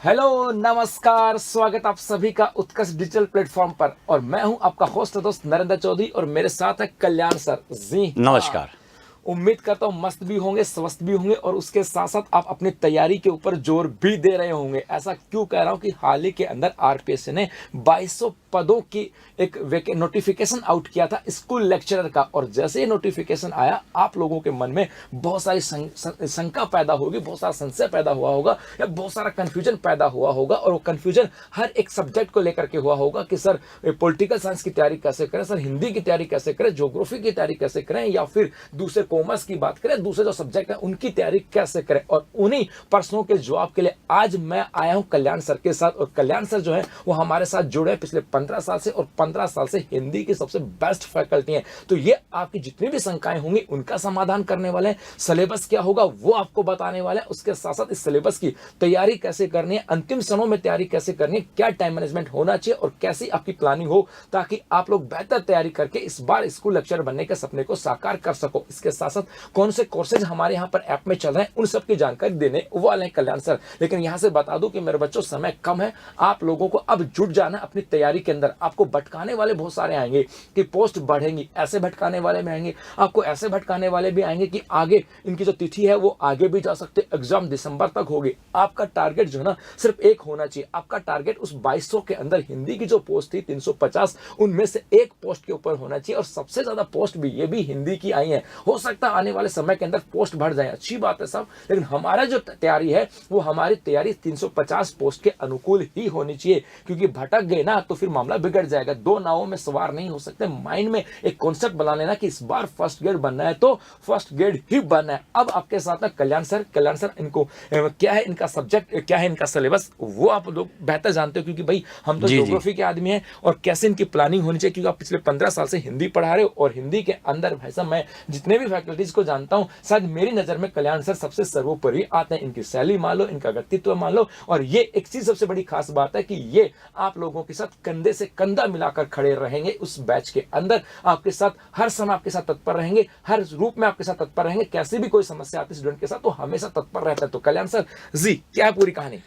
Hello नमस्कार, स्वागत आप सभी का उत्कर्ष डिजिटल प्लेटफॉर्म पर। और मैं हूं आपका होस्ट दोस्त नरेंद्र चौधरी और मेरे साथ है कल्याण सर। जी हाँ, नमस्कार। उम्मीद करता हूँ मस्त भी होंगे, स्वस्थ भी होंगे और उसके साथ साथ आप अपनी तैयारी के ऊपर जोर भी दे रहे होंगे। ऐसा क्यों कह रहा हूँ कि हाल ही के अंदर आरपीएससी ने 2200 पदों की एक नोटिफिकेशन आउट किया था स्कूल लेक्चरर का। और जैसे ही नोटिफिकेशन आया, आप लोगों के मन में बहुत सारी शंका पैदा होगी, बहुत सारा संशय पैदा हुआ होगा या बहुत सारा कंफ्यूजन पैदा हुआ होगा। और वो कंफ्यूजन हर एक सब्जेक्ट को लेकर के हुआ होगा कि सर पॉलिटिकल साइंस की तैयारी कैसे करें, सर हिंदी की तैयारी कैसे करें, ज्योग्राफी की तैयारी कैसे करें, या फिर दूसरे कॉमर्स की बात करें, दूसरे जो सब्जेक्ट है उनकी तैयारी कैसे करें। और उन्हीं प्रश्नों के जवाब के लिए आज मैं आया हूं कल्याण सर के साथ। और कल्याण सर जो है वो हमारे साथ जुड़े पिछले 15 साल से और 15 साल से हिंदी की सबसे बेस्ट फैकल्टी है। तो ये आपकी जितनी भी शंकाएं होंगी उनका समाधान करने वाले हैं। सिलेबस क्या होगा वो आपको बताने वाले हैं। उसके साथ साथ इस सिलेबस की तैयारी कैसे करनी है, अंतिम समय में तैयारी कैसे करनी है, क्या टाइम मैनेजमेंट होना चाहिए और कैसी आपकी प्लानिंग हो ताकि आप लोग बेहतर तैयारी करके इस बार स्कूल लेक्चरर बनने के सपने को साकार कर सको। इसके साथ साथ कौन से कोर्सेज हमारे यहाँ पर ऐप में चल रहे हैं उन सब की जानकारी देने वाले हैं कल्याण सर। लेकिन यहाँ से बता दूं कि मेरे बच्चों समय कम है, आप लोगों को अब जुट जाना अपनी तैयारी के अंदर। आपको भटकाने वाले बहुत सारे आएंगे कि पोस्ट बढ़ेंगी, ऐसे भटकाने वाले में आएंगे, आपको ऐसे भटकाने वाले भी आएंगे कि आगे इनकी जो तिथि है वो आगे भी जा सकते, एग्जाम दिसंबर तक होगी। आपका टारगेट जो है ना सिर्फ एक होना चाहिए। आपका टारगेट उस 2200 के अंदर हिंदी की जो पोस्ट थी 350, उनमें से एक पोस्ट के ऊपर होना चाहिए। और सबसे ज्यादा पोस्ट भी ये भी हिंदी की आई है। हो सकता है आने वाले समय के अंदर पोस्ट बढ़ जाए, अच्छी बात है सब, लेकिन हमारा जो तैयारी है वो हमारी तैयारी 350 पोस्ट के अनुकूल ही होनी चाहिए। क्योंकि भटक गए ना तो फिर मामला बिगड़ जाएगा। दो नावों में सवार नहीं हो सकते। माइंड में एक कॉन्सेप्ट बना लेना कि इस बार फर्स्ट ग्रेड बनना है तो फर्स्ट ग्रेड ही बनना है। अब आपके साथ में कल्याण सर इनको क्या है, इनका सब्जेक्ट क्या है, इनका सिलेबस वो आप लोग बेहतर जानते हो क्योंकि भाई हम तो ज्योग्राफी के आदमी हैं। और कैसे इनकी प्लानिंग होनी चाहिए क्योंकि आप पिछले 15 साल से हिंदी पढ़ा रहे हो। और हिंदी के अंदर भाई साहब मैं जितने भी फैकल्टीज को जानता हूं, शायद मेरी नजर में कल्याण सर सबसे सर्वोपरि आते हैं। इनकी शैली मान लो, इनका व्यक्तित्व मान लो। और ये एक चीज सबसे बड़ी खास बात है कि ये आप लोगों के साथ कंधे से कंधा मिलाकर खड़े रहेंगे उस बैच के अंदर। आपके साथ हर समय आपके साथ तत्पर रहेंगे, हर रूप में आपके साथ तत्पर रहेंगे। कैसी भी कोई समस्या आती है स्टूडेंट के साथ तो हमेशा तत्पर रहता है। तो कल्याण सर जी क्या है पूरी कहानी?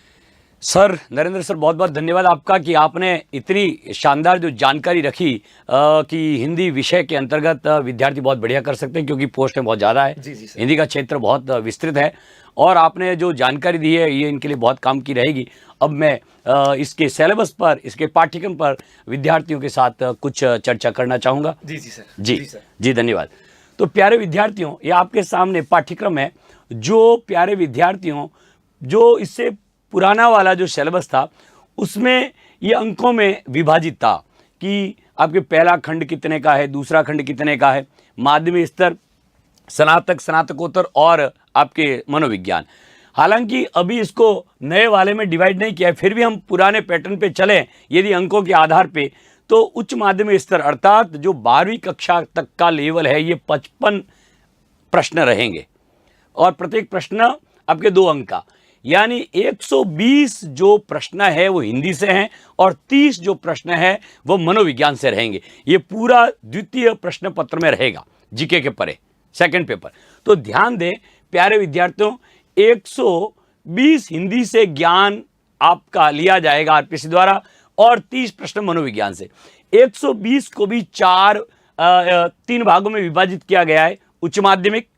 सर नरेंद्र सर, बहुत बहुत धन्यवाद आपका कि आपने इतनी शानदार जो जानकारी रखी कि हिंदी विषय के अंतर्गत विद्यार्थी बहुत बढ़िया कर सकते हैं क्योंकि पोस्टें बहुत ज़्यादा है। जी सर। हिंदी का क्षेत्र बहुत विस्तृत है और आपने जो जानकारी दी है ये इनके लिए बहुत काम की रहेगी। अब मैं इसके सिलेबस पर, इसके पाठ्यक्रम पर विद्यार्थियों के साथ कुछ चर्चा करना चाहूँगा। जी सर। जी धन्यवाद। तो प्यारे विद्यार्थियों, ये आपके सामने पाठ्यक्रम है जो प्यारे विद्यार्थियों जो इससे पुराना वाला जो सिलेबस था उसमें ये अंकों में विभाजित था कि आपके पहला खंड कितने का है, दूसरा खंड कितने का है, माध्यमिक स्तर, स्नातक, स्नातकोत्तर और आपके मनोविज्ञान। हालांकि अभी इसको नए वाले में डिवाइड नहीं किया है, फिर भी हम पुराने पैटर्न पे चलें यदि अंकों के आधार पे तो उच्च माध्यमिक स्तर अर्थात जो 12वीं कक्षा तक का लेवल है ये 55 प्रश्न रहेंगे और प्रत्येक प्रश्न आपके 2 अंक का, यानी 120 जो प्रश्न है वो हिंदी से हैं और 30 जो प्रश्न है वो मनोविज्ञान से रहेंगे। ये पूरा द्वितीय प्रश्न पत्र में रहेगा जीके के परे, सेकंड पेपर। तो ध्यान दें प्यारे विद्यार्थियों, 120 हिंदी से ज्ञान आपका लिया जाएगा आरपीएससी द्वारा और 30 प्रश्न मनोविज्ञान से। 120 को भी 3 भागों में विभाजित किया गया है। उच्च माध्यमिक,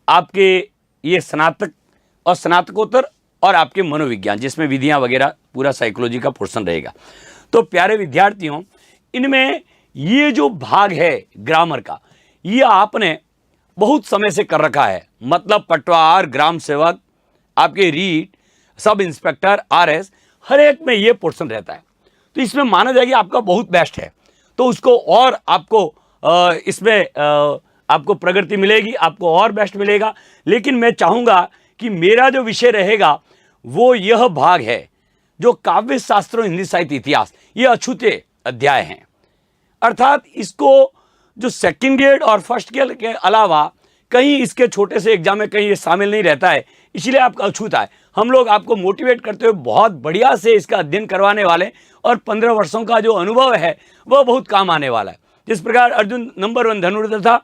आपके ये स्नातक और स्नातकोत्तर और आपके मनोविज्ञान जिसमें विधियां वगैरह पूरा साइकोलॉजी का पोर्शन रहेगा। तो प्यारे विद्यार्थियों, इनमें ये जो भाग है ग्रामर का ये आपने बहुत समय से कर रखा है। मतलब पटवार, ग्राम सेवक, आपके रीड, सब इंस्पेक्टर, आरएस, हर एक में ये पोर्शन रहता है। तो इसमें माना जाए कि आपका बहुत बेस्ट है तो उसको और आपको इसमें आपको प्रगति मिलेगी, आपको और बेस्ट मिलेगा। लेकिन मैं चाहूँगा कि मेरा जो विषय रहेगा वो यह भाग है जो काव्य शास्त्र, हिंदी साहित्य, इतिहास, ये अछूते अध्याय हैं। अर्थात इसको जो सेकंड ग्रेड और फर्स्ट ग्रेड के अलावा कहीं इसके छोटे से एग्जाम में कहीं ये शामिल नहीं रहता है, इसलिए आपका अछूता है। हम लोग आपको मोटिवेट करते हुए बहुत बढ़िया से इसका अध्ययन करवाने वाले और 15 वर्षों का जो अनुभव है वह बहुत काम आने वाला है। जिस प्रकार अर्जुन नंबर 1 धनुर्धर था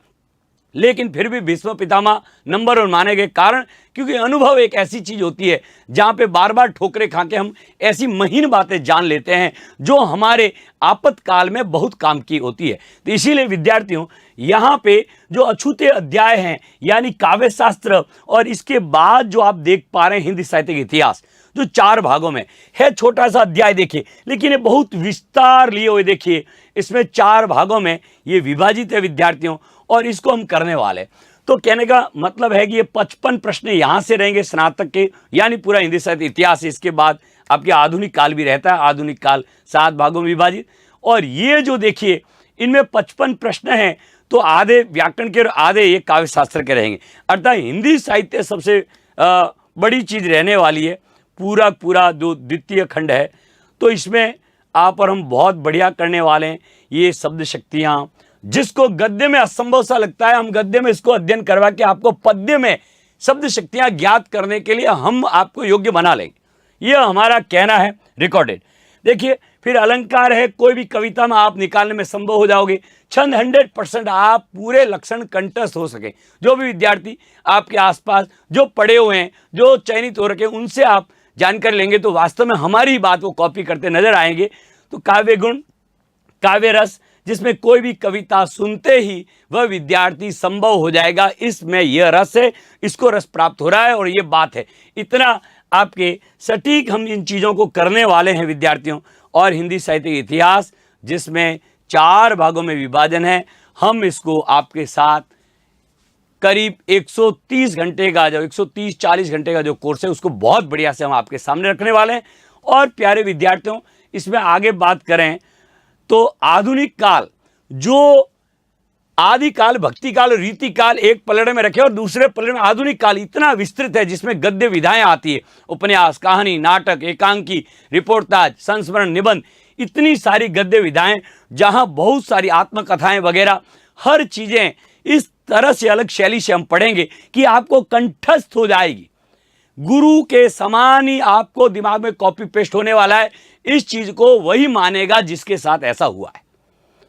लेकिन फिर भी भीष्म पितामह नंबर 1 माने गए। कारण क्योंकि अनुभव एक ऐसी चीज होती है जहां पे बार बार ठोकरें खा के हम ऐसी महीन बातें जान लेते हैं जो हमारे आपातकाल में बहुत काम की होती है। तो इसीलिए विद्यार्थियों, यहाँ पे जो अछूते अध्याय हैं यानी काव्य शास्त्र, और इसके बाद जो आप देख पा रहे हैं हिंदी साहित्य का इतिहास, जो 4 भागों में है। छोटा सा अध्याय देखिए, लेकिन ये बहुत विस्तार लिए हुए देखिए। इसमें 4 भागों में ये विभाजित है विद्यार्थियों, और इसको हम करने वाले। तो कहने का मतलब है कि ये 55 प्रश्न यहाँ से रहेंगे स्नातक के, यानी पूरा हिंदी साहित्य इतिहास। इसके बाद आपके आधुनिक काल भी रहता है, आधुनिक काल 7 भागों में विभाजित। और ये जो देखिए इनमें 55 प्रश्न हैं, तो आधे व्याकरण के और आधे ये काव्य शास्त्र के रहेंगे। अर्थात हिंदी साहित्य सबसे बड़ी चीज रहने वाली है। पूरा जो द्वितीय खंड है, तो इसमें आप और हम बहुत बढ़िया करने वाले हैं। ये शब्द शक्तियाँ, जिसको गद्य में असंभव सा लगता है, हम गद्य में इसको अध्ययन करवा के आपको पद्य में शब्द शक्तियाँ ज्ञात करने के लिए हम आपको योग्य बना लेंगे। यह हमारा कहना है, रिकॉर्डेड। देखिए, फिर अलंकार है, कोई भी कविता में आप निकालने में संभव हो जाओगे। छंद 100% आप पूरे लक्षण कंठस्थ हो सके। जो भी विद्यार्थी आपके आसपास जो पढ़े हुए हैं, जो चयनित हो रखे, उनसे आप जानकारी लेंगे तो वास्तव में हमारी बात वो कॉपी करते नजर आएंगे। तो काव्य गुण, काव्य रस, जिसमें कोई भी कविता सुनते ही वह विद्यार्थी संभव हो जाएगा, इसमें यह रस है, इसको रस प्राप्त हो रहा है और ये बात है। इतना आपके सटीक हम इन चीज़ों को करने वाले हैं विद्यार्थियों। और हिंदी साहित्य का इतिहास, जिसमें 4 भागों में विभाजन है, हम इसको आपके साथ करीब 130 घंटे का, जो 130-40 घंटे का जो कोर्स है, उसको बहुत बढ़िया से हम आपके सामने रखने वाले हैं। और प्यारे विद्यार्थियों, इसमें आगे बात करें तो आधुनिक काल, जो आदि काल, भक्ति काल, रीति काल एक पलड़े में रखे और दूसरे पलड़े में आधुनिक काल इतना विस्तृत है, जिसमें गद्य विधाएं आती है, उपन्यास, कहानी, नाटक, एकांकी, रिपोर्टाज, संस्मरण, निबंध, इतनी सारी गद्य विधाएं, जहां बहुत सारी आत्मकथाएं वगैरह, हर चीजें इस तरह से अलग शैली से हम पढ़ेंगे कि आपको कंठस्थ हो जाएगी। गुरु के समान ही आपको दिमाग में कॉपी पेस्ट होने वाला है। इस चीज को वही मानेगा जिसके साथ ऐसा हुआ है।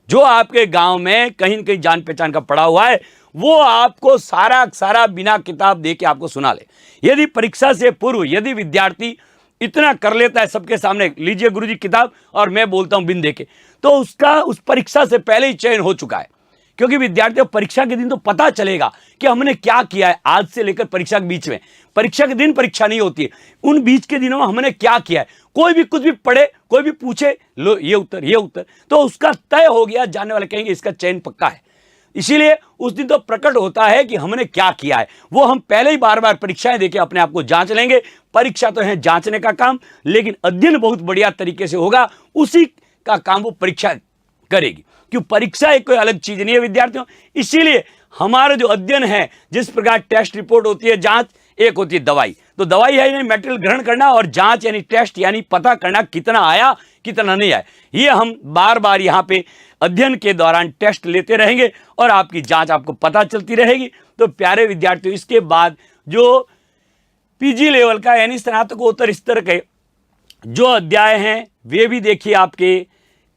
जो आपके गांव में कहीं न कहीं जान पहचान का पड़ा हुआ है, वो आपको सारा बिना किताब दे के आपको सुना ले। यदि परीक्षा से पूर्व यदि विद्यार्थी इतना कर लेता है सबके सामने, लीजिए गुरुजी किताब और मैं बोलता हूं बिन देके, तो उसका उस परीक्षा से पहले ही चयन हो चुका है। क्योंकि विद्यार्थियों, परीक्षा के दिन तो पता चलेगा कि हमने क्या किया है। आज से लेकर परीक्षा के बीच में, परीक्षा के दिन परीक्षा नहीं होती है, उन बीच के दिनों में हमने क्या किया है। कोई भी कुछ भी पढ़े, कोई भी पूछे, लो ये उत्तर, तो उसका तय हो गया, जानने वाले कहेंगे इसका चयन पक्का है। इसीलिए उस दिन तो प्रकट होता है कि हमने क्या किया है। वो हम पहले ही बार बार परीक्षाएं देके अपने आप को जांच लेंगे। परीक्षा तो है जांचने का काम, लेकिन अध्ययन बहुत बढ़िया तरीके से होगा, उसी का काम वो परीक्षा करेगी। क्यों, परीक्षा एक कोई अलग चीज नहीं है विद्यार्थियों। इसीलिए हमारा जो अध्ययन है, जिस प्रकार टेस्ट रिपोर्ट होती है, जांच एक होती है दवाई, तो दवाई है यानी मटेरियल ग्रहण करना, और जांच यानी टेस्ट यानी पता करना कितना आया कितना नहीं आया। ये हम बार बार यहाँ पे अध्ययन के दौरान टेस्ट लेते रहेंगे और आपकी जांच आपको पता चलती रहेगी। तो प्यारे विद्यार्थियों, इसके बाद जो पीजी लेवल का यानी स्नातकोत्तर स्तर के जो अध्याय हैं, वे भी देखिए आपके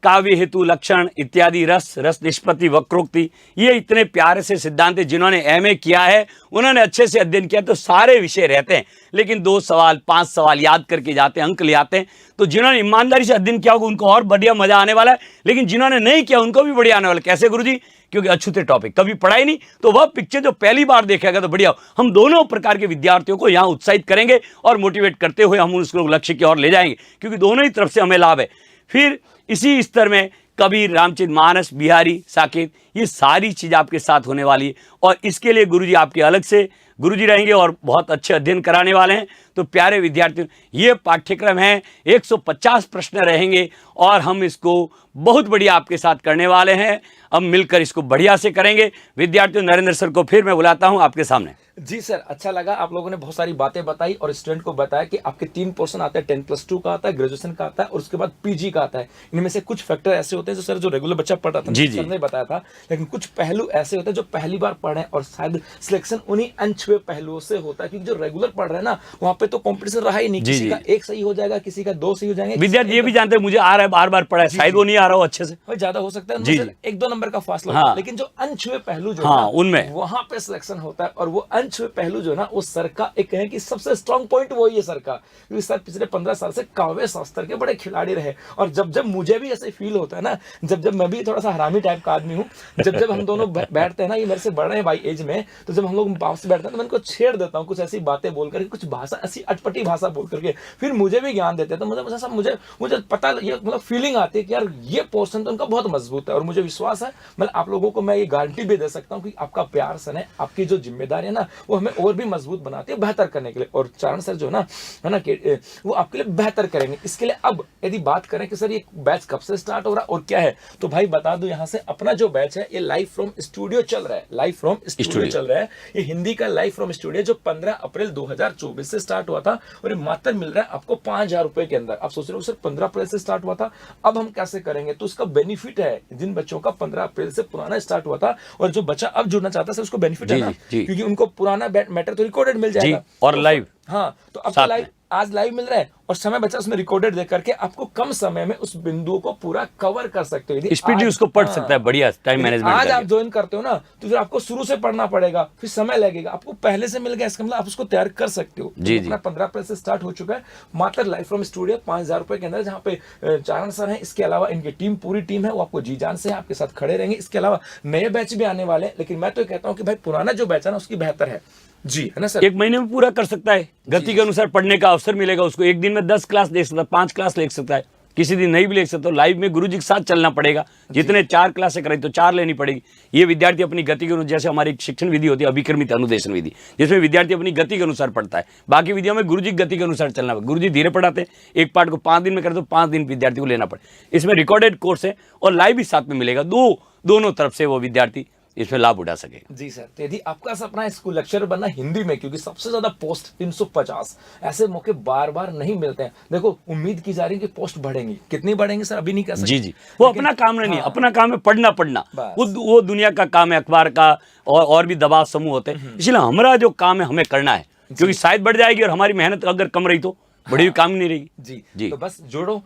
काव्य हेतु, लक्षण इत्यादि, रस निष्पत्ति, वक्रोक्ति, ये इतने प्यारे से सिद्धांत है। जिन्होंने एमए किया है उन्होंने अच्छे से अध्ययन किया, तो सारे विषय रहते हैं, लेकिन 2 सवाल 5 सवाल याद करके जाते हैं, अंक ले आते हैं। तो जिन्होंने ईमानदारी से अध्ययन किया होगा उनको और बढ़िया मजा आने वाला है, लेकिन जिन्होंने नहीं किया उनको भी बढ़िया आने वाला है। कैसे गुरुजी? क्योंकि अछूते टॉपिक कभी पढ़ा ही नहीं, तो वह पिक्चर जो पहली बार देखेगा तो बढ़िया। हम दोनों प्रकार के विद्यार्थियों को यहाँ उत्साहित करेंगे और मोटिवेट करते हुए हम उसको लक्ष्य की ओर ले जाएंगे, क्योंकि दोनों ही तरफ से हमें लाभ है। फिर इसी स्तर में कबीर, रामचरितमानस, बिहारी, साकेत, ये सारी चीज़ आपके साथ होने वाली है। और इसके लिए गुरुजी आपके अलग से गुरुजी रहेंगे और बहुत अच्छे अध्ययन कराने वाले हैं। तो प्यारे विद्यार्थियों, ये पाठ्यक्रम है, 150 प्रश्न रहेंगे और हम इसको बहुत बढ़िया आपके साथ करने वाले हैं। अब मिलकर इसको बढ़िया से करेंगे। विद्यार्थियों, नरेंद्र सर को फिर मैं बुलाता हूं आपके सामने। जी सर, अच्छा लगा, आप लोगों ने बहुत सारी बातें बताई और स्टूडेंट को बताया कि आपके 3 पोर्शन आते हैं, 10+2 का आता है, ग्रेजुएशन का आता है और उसके बाद पीजी का आता है। इनमें से कुछ फैक्टर ऐसे होते हैं जो सर जो रेगुलर बच्चा पढ़ रहा था, सर ने बताया था, लेकिन कुछ पहलू ऐसे होते हैं जो पहली बार पढ़े और शायद सिलेक्शन उन्हीं अनछुए पहलुओं से होता है। क्योंकि जो रेगुलर पढ़ रहे हैं ना, वहाँ पे तो कॉम्पिटिशन रहा ही नहीं, किसी का 1 सही हो जाएगा, किसी का 2 सही हो जाएंगे। विद्यार्थी ये भी जानते हैं मुझे आ रहा है, बार बार पढ़ा है, शायद वो नहीं आ रहा हो अच्छे से। भाई ज्यादा हो सकता है, जी, उनमें से 1-2 नंबर का फासला हाँ। होता है, लेकिन जो अनछुए पहलू जो है हाँ, ना, उनमें। वहां पे सिलेक्शन होता है। और वो अनछुए पहलू जो है ना, वो सर का एक है कि सबसे स्ट्रांग पॉइंट वही है सर का, क्योंकि सर पिछले 15 साल से काव्य शास्त्र के बड़े खिलाड़ी रहे। और जब जब मुझे भी ऐसे फील होता है ना, जब जब मैं भी थोड़ा सा हरामी टाइप का आदमी हूँ, जब जब हम दोनों बैठते हैं ना, ये मेरे से बड़े हैं भाई एज में, तो जब हम लोग पास बैठते हैं तो मैं इनको छेड़ देता हूँ कुछ ऐसी बातें बोल करके, कुछ भाषा ऐसी अटपटी भाषा बोल करके, फिर मुझे भी ज्ञान देते हैं। तो मुझे मुझे मुझे पता, ये मतलब फीलिंग आती है कि यार ये पोर्शन तो उनका बहुत मजबूत है। और मुझे विश्वास है, मतलब आप लोगों को मैं ये गारंटी भी दे सकता हूँ कि आपका प्यार सन है, आपकी जो जिम्मेदारी है ना, वो हमें और भी मजबूत बनाती है बेहतर करने के लिए। और चारण सर जो है ना कि वो आपके लिए बेहतर करेंगे। इसके लिए अब यदि बात करें कि सर ये बैच कब से स्टार्ट हो रहा है और क्या है, तो भाई बता दूं यहाँ से, अपना जो बैच है ये लाइव फ्रॉम स्टूडियो चल रहा है, लाइव फ्रॉम स्टूडियो चल रहा है। ये हिंदी का लाइव फ्रॉम स्टूडियो जो 15 अप्रैल 2024 से स्टार्ट हुआ था, और ये मात्र मिल रहा है आपको 5,000 रुपए के अंदर। आप सोच रहे हो सर 15 अप्रैल से स्टार्ट हुआ था, अब हम कैसे करेंगे? तो उसका बेनिफिट है, जिन बच्चों का 15 अप्रैल से पुराना स्टार्ट हुआ था और जो बच्चा अब जुड़ना चाहता है सर, उसको बेनिफिट है जी, ना, जी। क्योंकि उनको पुराना मैटर तो रिकॉर्डेड मिल जाएगा। जी, और तो लाइव। हाँ, तो अब साथ तो लाइव, आज लाइव मिल रहा है और समय बचा उसमें रिकॉर्डेड देख करके आपको कम समय में उस बिंदुओं को पूरा कवर कर सकते हो। यदि स्पीड आज- उसको पढ़ हाँ, सकता है बढ़िया टाइम यदि मैनेजमेंट आज आप करके। ज्वाइन करते हो ना, तो फिर आपको शुरू से पढ़ना पड़ेगा, फिर समय लगेगा। आपको पहले से मिल गया, इसका मतलब आप उसको तैयार कर सकते हो। जी, तो अपना 15 अप्रैल से स्टार्ट हो चुका है, मात्र लाइव फ्रॉम स्टूडियो 5,000 रुपए के अंदर, जहाँ पे चारण सर हैं, इसके अलावा इनकी टीम, पूरी टीम है, वो आपको जी जान से आपके साथ खड़े रहेंगे। इसके अलावा नए बैच भी आने वाले हैं, लेकिन मैं तो कहता हूँ कि भाई पुराना जो बैच है ना, उसकी बेहतर है जी, है ना सर? 1 महीने में पूरा कर सकता है, गति के अनुसार पढ़ने का अवसर मिलेगा उसको। एक दिन में 10 क्लास देख सकता है, 5 क्लास ले सकता है, किसी दिन नहीं भी ले सकते। तो लाइव में गुरुजी के साथ चलना पड़ेगा। जितने 4 क्लासें करें तो 4 लेनी पड़ेगी। ये विद्यार्थी अपनी गति के अनुसार, जैसे हमारी एक शिक्षण विधि होती है अभिक्रमित अनुदेशन विधि, जिसमें विद्यार्थी अपनी गति के अनुसार पढ़ता है। बाकी विधियों में गुरुजी की गति के अनुसार चलना पड़ेगा। गुरुजी धीरे पढ़ाते हैं, एक पार्ट को 5 दिन में करे तो 5 दिन विद्यार्थी को लेना पड़े। इसमें रिकॉर्डेड कोर्स है और लाइव भी साथ में मिलेगा, दोनों तरफ से वो विद्यार्थी इसमें लाभ उठा सके। जी सर, तो यदि आपका सपना है स्कूल लेक्चरर बनना हिंदी में, क्योंकि सबसे ज्यादा पोस्ट 350, ऐसे मौके बार बार नहीं मिलते हैं। देखो, उम्मीद की जा रही है कि पोस्ट बढ़ेंगी, कितनी बढ़ेंगी सर अभी नहीं कह सकते। जी जी, वो लेकिन- अपना काम नहीं है, हाँ, अपना काम है पढ़ना। बस। वो दुनिया का काम है, अखबार का और भी दबाव समूह होते हैं। इसलिए हमारा जो काम है हमें करना है, क्योंकि शायद बढ़ जाएगी और हमारी मेहनत अगर कम रही तो बड़ी काम नहीं रहेगी। जी जी। तो बस जोड़ो,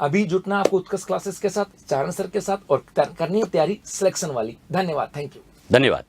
अभी जुटना आपको उत्कर्ष क्लासेस के साथ, चारण सर के साथ, और करनी है तैयारी सिलेक्शन वाली। धन्यवाद, थैंक यू। धन्यवाद।